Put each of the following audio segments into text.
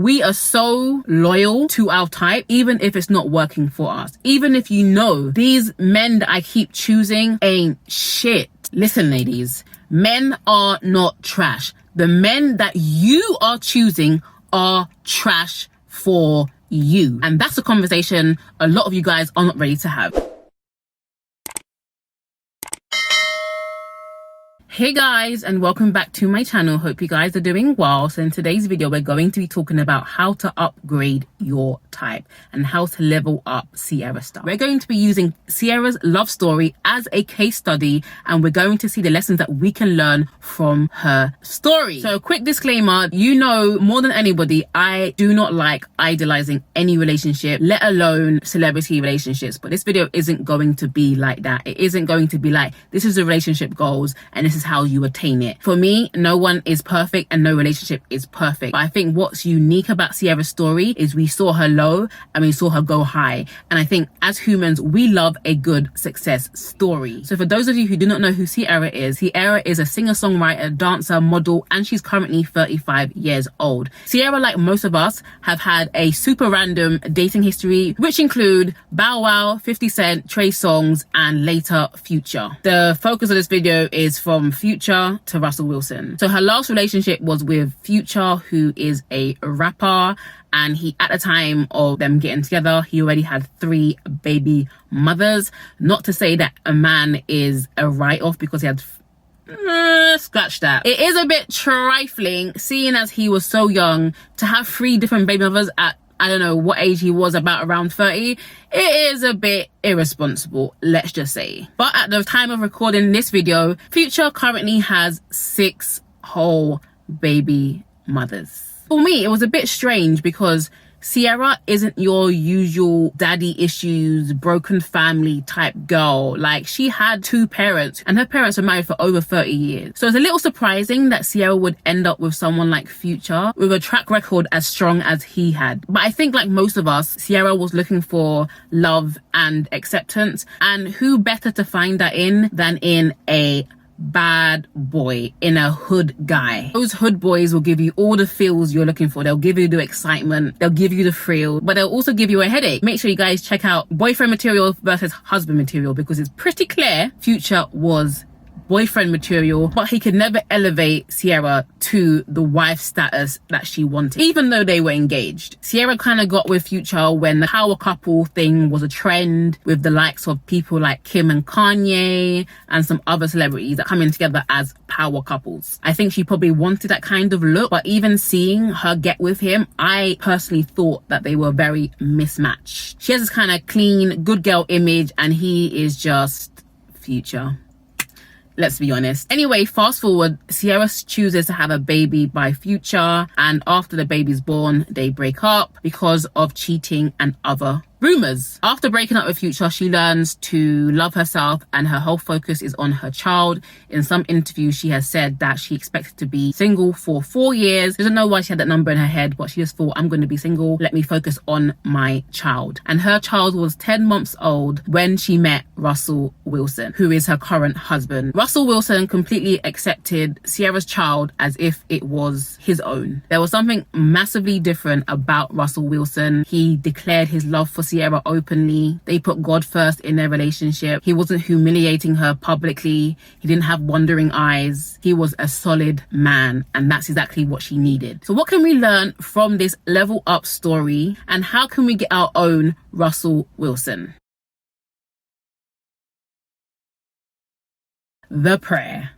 We are so loyal to our type, even if it's not working for us. Even if you know these men that I keep choosing ain't shit. Listen, ladies, men are not trash. The men that you are choosing are trash for you. And that's a conversation a lot of you guys are not ready to have. Hey guys, and welcome back to my channel. Hope you guys are doing well. So in today's video, we're going to be talking about how to upgrade your type and how to level up Ciara stuff. We're going to be using Ciara's love story as a case study, and we're going to see the lessons that we can learn from her story. So quick disclaimer, you know more than anybody, I do not like idolizing any relationship, let alone celebrity relationships. But this video isn't going to be like that. It isn't going to be like, this is the relationship goals and this is how you attain it. For me, no one is perfect and no relationship is perfect. But I think what's unique about Ciara's story is we saw her low and we saw her go high. And I think as humans, we love a good success story. So for those of you who do not know who Ciara is a singer-songwriter, dancer, model, and she's currently 35 years old. Ciara, like most of us, have had a super random dating history, which include Bow Wow, 50 Cent, Trey Songz, and later Future. The focus of this video is from Future to Russell Wilson. So her last relationship was with Future, who is a rapper, and he, at the time of them getting together, he already had 3 baby mothers. Not to say that a man is a write-off because he had scratch that. It is a bit trifling, seeing as he was so young, to have 3 different baby mothers at, I don't know what age he was, about around 30. It is a bit irresponsible, let's just say. But at the time of recording this video, Future currently has 6 whole baby mothers. For me, it was a bit strange because Ciara isn't your usual daddy issues, broken family type girl. Like, she had 2 parents and her parents were married for over 30 years. So it's a little surprising that Ciara would end up with someone like Future with a track record as strong as he had. But I think, like most of us, Ciara was looking for love and acceptance. And who better to find that in than in a bad boy, in a hood guy. Those hood boys will give you all the feels you're looking for. They'll give you the excitement, they'll give you the thrill, but they'll also give you a headache. Make sure you guys check out boyfriend material versus husband material, because it's pretty clear Future was boyfriend material, but he could never elevate Ciara to the wife status that she wanted, even though they were engaged. Ciara kind of got with Future when the power couple thing was a trend, with the likes of people like Kim and Kanye and some other celebrities that come in together as power couples. I think she probably wanted that kind of look, but even seeing her get with him, I personally thought that they were very mismatched. She has this kind of clean, good girl image, and he is just Future. Let's be honest. Anyway, fast forward, Ciara chooses to have a baby by Future, and after the baby's born, they break up because of cheating and other rumors. After breaking up with Future, she learns to love herself and her whole focus is on her child. In some interviews, she has said that she expected to be single for 4 years. Doesn't know why she had that number in her head, but she just thought, I'm going to be single. Let me focus on my child. And her child was 10 months old when she met Russell Wilson, who is her current husband. Russell Wilson completely accepted Ciara's child as if it was his own. There was something massively different about Russell Wilson. He declared his love for Ciara openly. They put God first in their relationship. He wasn't humiliating her publicly. He didn't have wandering eyes. He was a solid man, and that's exactly what she needed. So what can we learn from this level up story, and how can we get our own Russell Wilson? The prayer.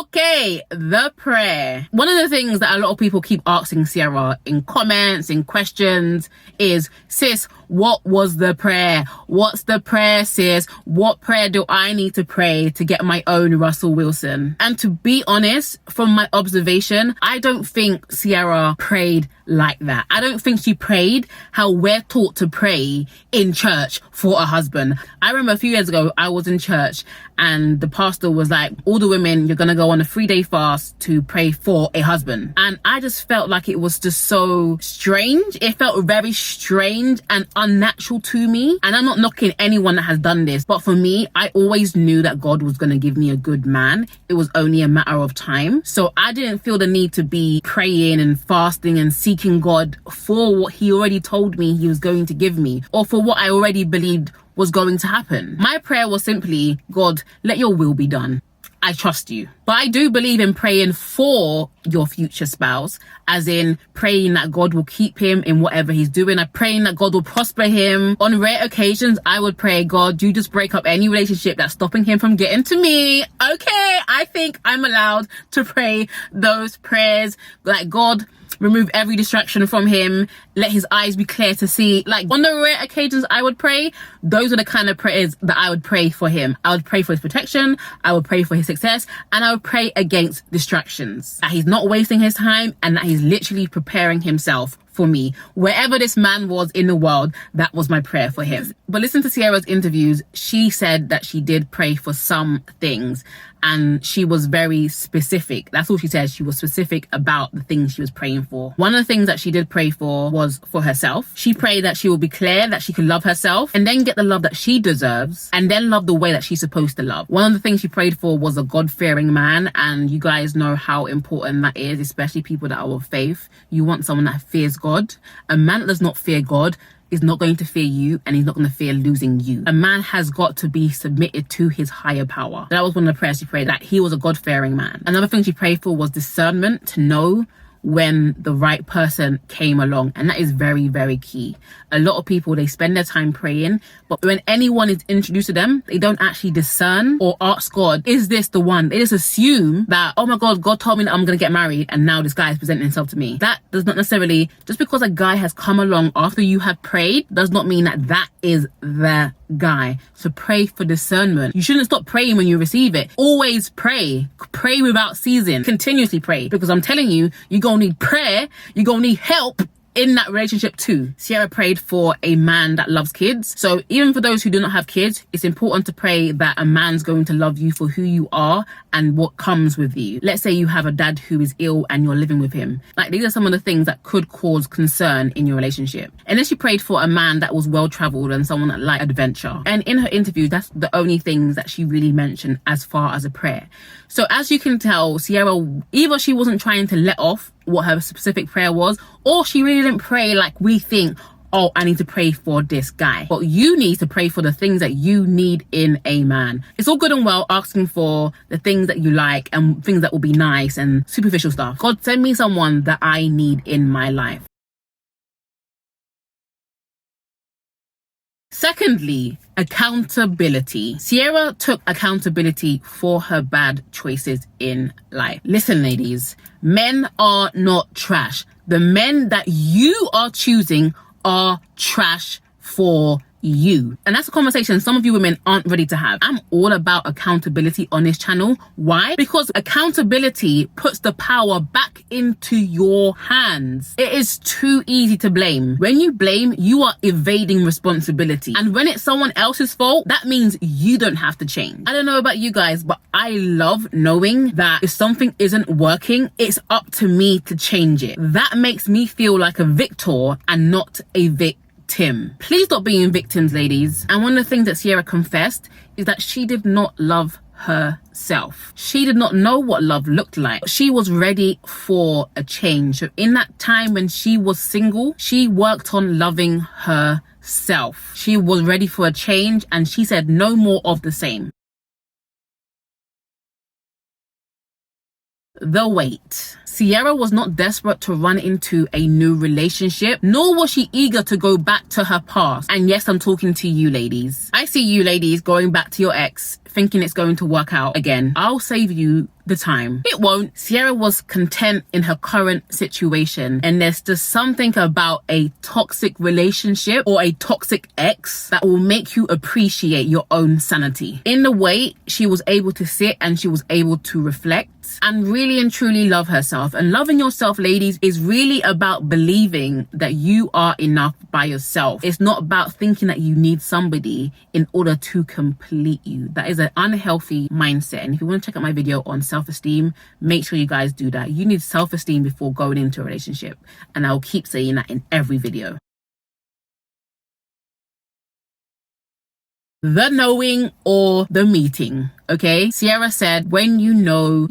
Okay, the prayer. One of the things that a lot of people keep asking Ciara in comments, in questions, is, sis, what was the prayer? What's the prayer, sis? What prayer do I need to pray to get my own Russell Wilson? And to be honest, from my observation, I don't think Ciara prayed like that. I don't think she prayed how we're taught to pray in church for a husband. I remember a few years ago, I was in church and the pastor was like, all the women, you're gonna go on a 3-day fast to pray for a husband. And I just felt like it was just so strange. It felt very strange and unnatural to me. And I'm not knocking anyone that has done this, but for me, I always knew that God was going to give me a good man. It was only a matter of time. So I didn't feel the need to be praying and fasting and seeking God for what he already told me he was going to give me, or for what I already believed was going to happen. My prayer was simply, God, let your will be done. I trust you. But I do believe in praying for your future spouse, as in praying that God will keep him in whatever he's doing. I'm praying that God will prosper him. On rare occasions, I would pray, God, you just break up any relationship that's stopping him from getting to me. Okay, I think I'm allowed to pray those prayers. Like, God, remove every distraction from him. Let his eyes be clear to see. Like, on the rare occasions I would pray, those are the kind of prayers that I would pray for him. I would pray for his protection. I would pray for his success. And I would pray against distractions. That he's not wasting his time and that he's literally preparing himself for me. Wherever this man was in the world, that was my prayer for him. But listen to Ciara's interviews. She said that she did pray for some things and she was very specific. That's all she said. She was specific about the things she was praying for. One of the things that she did pray for was for herself. She prayed that she will be clear, that she could love herself and then get the love that she deserves and then love the way that she's supposed to love. One of the things she prayed for was a God-fearing man, and you guys know how important that is, especially people that are of faith. You want someone that fears God. A man that does not fear God is not going to fear you, and he's not going to fear losing you. A man has got to be submitted to his higher power. That was one of the prayers she prayed, that he was a God-fearing man. Another thing she prayed for was discernment, to know when the right person came along, and that is very, very key. A lot of people, they spend their time praying, but when anyone is introduced to them, they don't actually discern or ask God, is this the one? They just assume that, oh my God, God told me that I'm gonna get married and now this guy is presenting himself to me. That does not necessarily, just because a guy has come along after you have prayed, does not mean that that is the guy. So pray for discernment. You shouldn't stop praying when you receive it. Always pray. Pray without ceasing. Continuously pray, because I'm telling you, you're gonna need prayer, you're gonna need help in that relationship too. Ciara prayed for a man that loves kids. So even for those who do not have kids, it's important to pray that a man's going to love you for who you are and what comes with you. Let's say you have a dad who is ill and you're living with him. Like, these are some of the things that could cause concern in your relationship. And then she prayed for a man that was well-traveled and someone that liked adventure. And in her interview, that's the only things that she really mentioned as far as a prayer. So as you can tell, Ciara, either she wasn't trying to let off what her specific prayer was, or she really didn't pray like we think, oh, I need to pray for this guy. But you need to pray for the things that you need in a man. It's all good and well asking for the things that you like and things that will be nice and superficial stuff. God, send me someone that I need in my life. Secondly, accountability. Ciara took accountability for her bad choices in life. Listen, ladies, men are not trash. The men that you are choosing are trash for you. And that's a conversation some of you women aren't ready to have. I'm all about accountability on this channel. Why? Because accountability puts the power back into your hands. It is too easy to blame. When you blame, you are evading responsibility. And when it's someone else's fault, that means you don't have to change. I don't know about you guys, but I love knowing that if something isn't working, it's up to me to change it. That makes me feel like a victor and not a victim. Please stop being victims, ladies. And one of the things that Ciara confessed is that she did not love herself. She did not know what love looked like. She was ready for a change. So in that time when she was single, she worked on loving herself. She was ready for a change, and she said no more of the same. The wait. Ciara was not desperate to run into a new relationship, nor was she eager to go back to her past. And yes, I'm talking to you ladies. I see you ladies going back to your ex, thinking it's going to work out again. I'll save you the time. It won't. Ciara was content in her current situation, and there's just something about a toxic relationship or a toxic ex that will make you appreciate your own sanity. In the wait, she was able to sit and she was able to reflect and really and truly love herself. And loving yourself, ladies, is really about believing that you are enough by yourself. It's not about thinking that you need somebody in order to complete you. That is an unhealthy mindset. And if you want to check out my video on self-esteem, make sure you guys do that. You need self-esteem before going into a relationship. And I'll keep saying that in every video. the knowing or the meeting. Okay, Ciara said, when you know,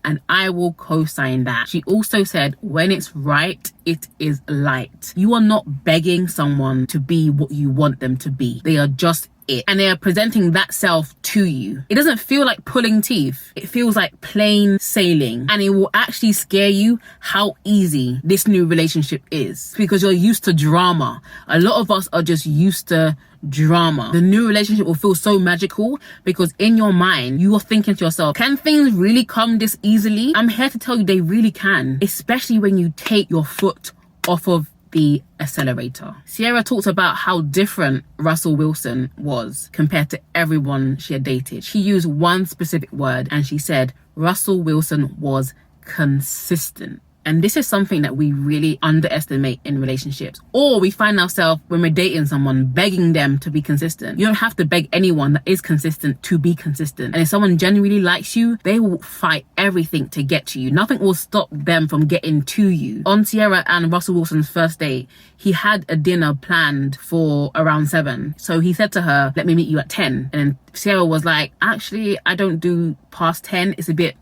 and I will co-sign that. She also said, when it's right, it is light. You are not begging someone to be what you want them to be. They are just it, and they are presenting that self to you. It doesn't feel like pulling teeth. It feels like plain sailing, and it will actually scare you how easy this new relationship is, because you're used to drama. A lot of us are just used to drama. The new relationship will feel so magical because in your mind you are thinking to yourself, can things really come this easily? I'm here to tell you they really can, especially when you take your foot off of the accelerator. Ciara talked about how different Russell Wilson was compared to everyone she had dated. She used one specific word and she said Russell Wilson was consistent. And this is something that we really underestimate in relationships. Or we find ourselves, when we're dating someone, begging them to be consistent. You don't have to beg anyone that is consistent to be consistent. And if someone genuinely likes you, they will fight everything to get to you. Nothing will stop them from getting to you. On Ciara and Russell Wilson's first date, he had a dinner planned for around 7. So he said to her, let me meet you at 10. And then Ciara was like, actually, I don't do past 10. It's a bit,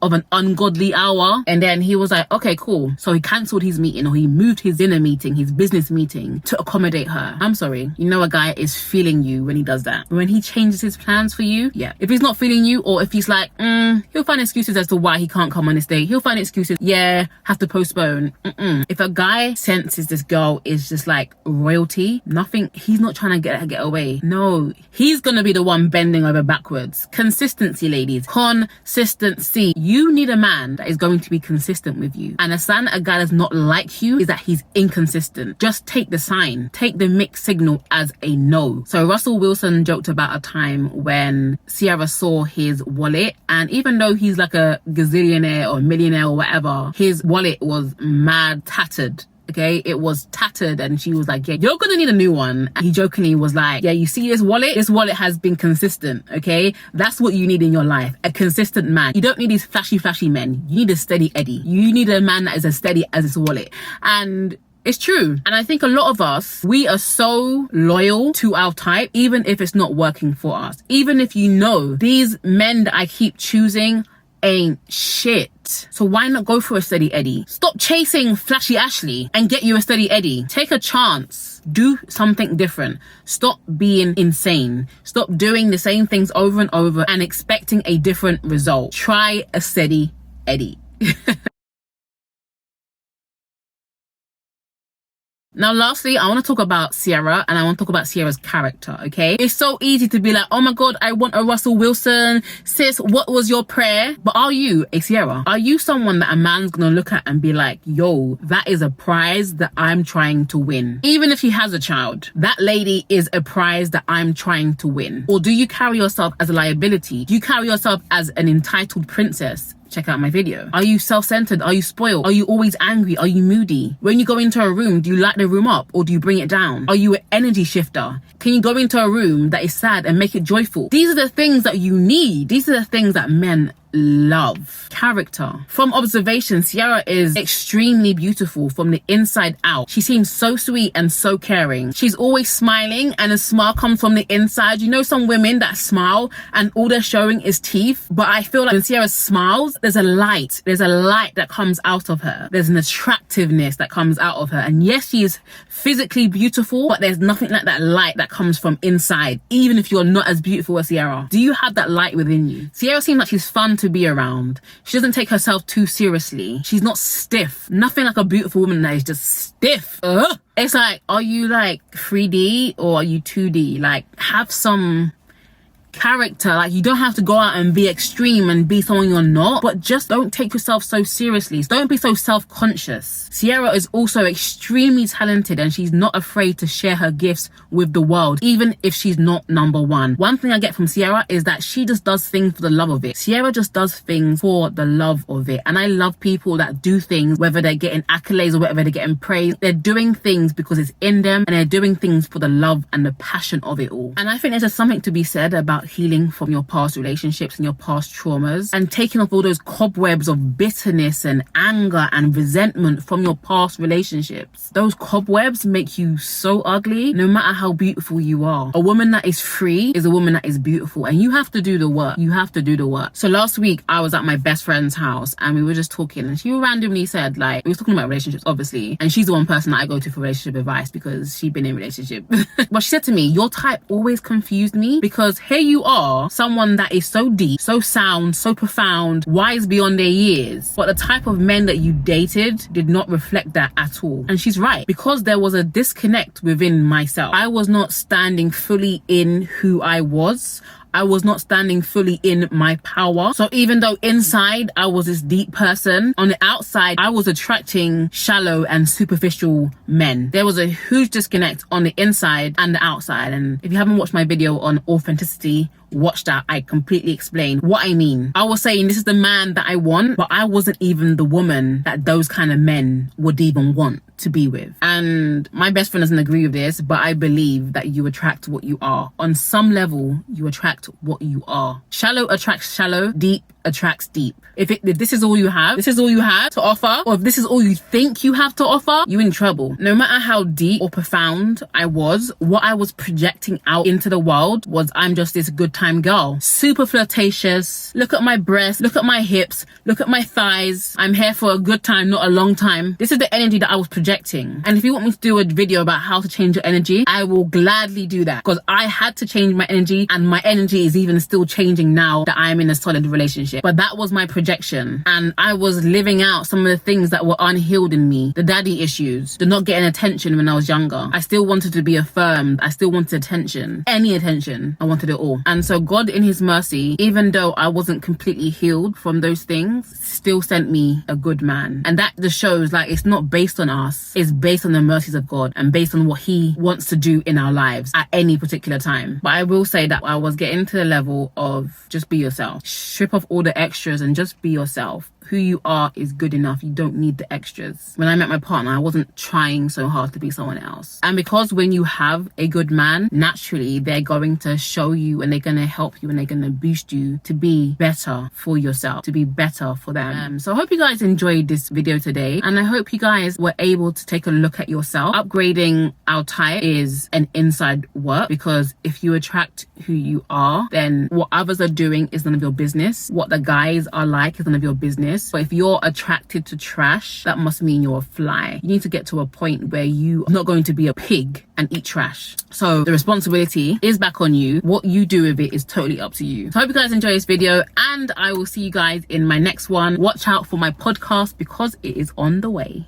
of an ungodly hour. And then he was like, okay, cool. So he cancelled his meeting, or he moved his dinner meeting, his business meeting, to accommodate her. I'm sorry. A guy is feeling you when he does that. When he changes his plans for you, yeah. If he's not feeling you, or if he's like, he'll find excuses as to why he can't come on this date. He'll find excuses, have to postpone. If a guy senses this girl is just like royalty, he's not trying to get away. No, he's gonna be the one bending over backwards. Consistency, ladies. Consistency. You need a man that is going to be consistent with you. And a sign a guy does not like you is that he's inconsistent. Just take the sign. Take the mixed signal as a no. So Russell Wilson joked about a time when Ciara saw his wallet, and even though he's like a gazillionaire or millionaire or whatever, his wallet was mad tattered. Okay, it was tattered, and she was like, yeah, you're gonna need a new one. And he jokingly was like, yeah, you see this wallet? This wallet has been consistent, okay? That's what you need in your life, a consistent man. You don't need these flashy men. You need a steady Eddie. You need a man that is as steady as his wallet. And it's true. And I think a lot of us, we are so loyal to our type, even if it's not working for us. Even if these men that I keep choosing ain't shit. So why not go for a steady Eddie? Stop chasing flashy Ashley and get you a steady Eddie. Take a chance. Do something different. Stop being insane. Stop doing the same things over and over and expecting a different result. Try a steady Eddie. Now, lastly, I want to talk about Ciara, and I want to talk about Ciara's character, okay? It's so easy to be like, oh my God, I want a Russell Wilson. Sis, what was your prayer? But are you a Ciara? Are you someone that a man's gonna look at and be like, yo, that is a prize that I'm trying to win? Even if he has a child, that lady is a prize that I'm trying to win. Or do you carry yourself as a liability? Do you carry yourself as an entitled princess? Check out my video. Are you self-centered? Are you spoiled? Are you always angry? Are you moody? When you go into a room, do you light the room up or do you bring it down? Are you an energy shifter? Can you go into a room that is sad and make it joyful? These are the things that you need. These are the things that men love. Character. From observation, Ciara is extremely beautiful from the inside out. She seems so sweet and so caring. She's always smiling, and a smile comes from the inside. Some women that smile and all they're showing is teeth, but I feel like when Ciara smiles, there's a light that comes out of her. There's an attractiveness that comes out of her. And yes, she is physically beautiful, but there's nothing like that light that comes from inside, even if you're not as beautiful as Ciara. Do you have that light within you? Ciara seems like she's fun to be around. She doesn't take herself too seriously. She's not stiff. Nothing like a beautiful woman that is just stiff. It's like, are you like 3D or are you 2D? Like, have some character. Like, you don't have to go out and be extreme and be someone you're not, but just don't take yourself so seriously. Don't be so self-conscious. Ciara is also extremely talented, and she's not afraid to share her gifts with the world, even if she's not number one. One thing I get from Ciara is that she just does things for the love of it. Ciara just does things for the love of it. And I love people that do things, whether they're getting accolades or whether they're getting praise. They're doing things because it's in them, and they're doing things for the love and the passion of it all. And I think there's just something to be said about healing from your past relationships and your past traumas and taking off all those cobwebs of bitterness and anger and resentment from your past relationships. Those cobwebs make you so ugly no matter how beautiful you are. A woman that is free is a woman that is beautiful, and you have to do the work. You have to do the work. So last week I was at my best friend's house and we were just talking, and she randomly said, like, we were talking about relationships obviously, and she's the one person that I go to for relationship advice because she's been in a relationship. But she said to me, your type always confused me, because here you are, someone that is so deep, so sound, so profound, wise beyond their years, but the type of men that you dated did not reflect that at all. And she's right, because there was a disconnect within myself. I was not standing fully in who I was. I was not standing fully in my power. So even though inside I was this deep person, on the outside I was attracting shallow and superficial men. There was a huge disconnect on the inside and the outside. And if you haven't watched my video on authenticity, watch that. I completely explain what I mean. I was saying this is the man that I want, but I wasn't even the woman that those kind of men would even want to be with. And my best friend doesn't agree with this, but I believe that you attract what you are. On some level, you attract what you are. Shallow attracts shallow, deep attracts deep. If this is all you have, this is all you have to offer, or if this is all you think you have to offer, you're in trouble. No matter how deep or profound I was, what I was projecting out into the world was, I'm just this good time girl. Super flirtatious. Look at my breasts, look at my hips, look at my thighs. I'm here for a good time, not a long time. This is the energy that I was projecting. And if you want me to do a video about how to change your energy, I will gladly do that, because I had to change my energy, and my energy is even still changing now that I'm in a solid relationship. But that was my projection, and I was living out some of the things that were unhealed in me. The daddy issues, the not getting attention when I was younger. I still wanted to be affirmed. I still wanted attention. Any attention. I wanted it all. And so God in his mercy, even though I wasn't completely healed from those things, still sent me a good man. And that just shows, like, it's not based on us. It's based on the mercies of God and based on what he wants to do in our lives at any particular time. But I will say that I was getting to the level of just be yourself. Strip off all the extras and just be yourself. Who you are is good enough. You don't need the extras. When I met my partner, I wasn't trying so hard to be someone else. And because when you have a good man, naturally they're going to show you and they're going to help you and they're going to boost you to be better for yourself, to be better for them. So I hope you guys enjoyed this video today, and I hope you guys were able to take a look at yourself. Upgrading our type is an inside work, because if you attract who you are, then what others are doing is none of your business. What the guys are like is none of your business. But if you're attracted to trash, that must mean you're a fly. You need to get to a point where you are not going to be a pig and eat trash. So the responsibility is back on you. What you do with it is totally up to you. So I hope you guys enjoy this video, and I will see you guys in my next one. Watch out for my podcast because it is on the way.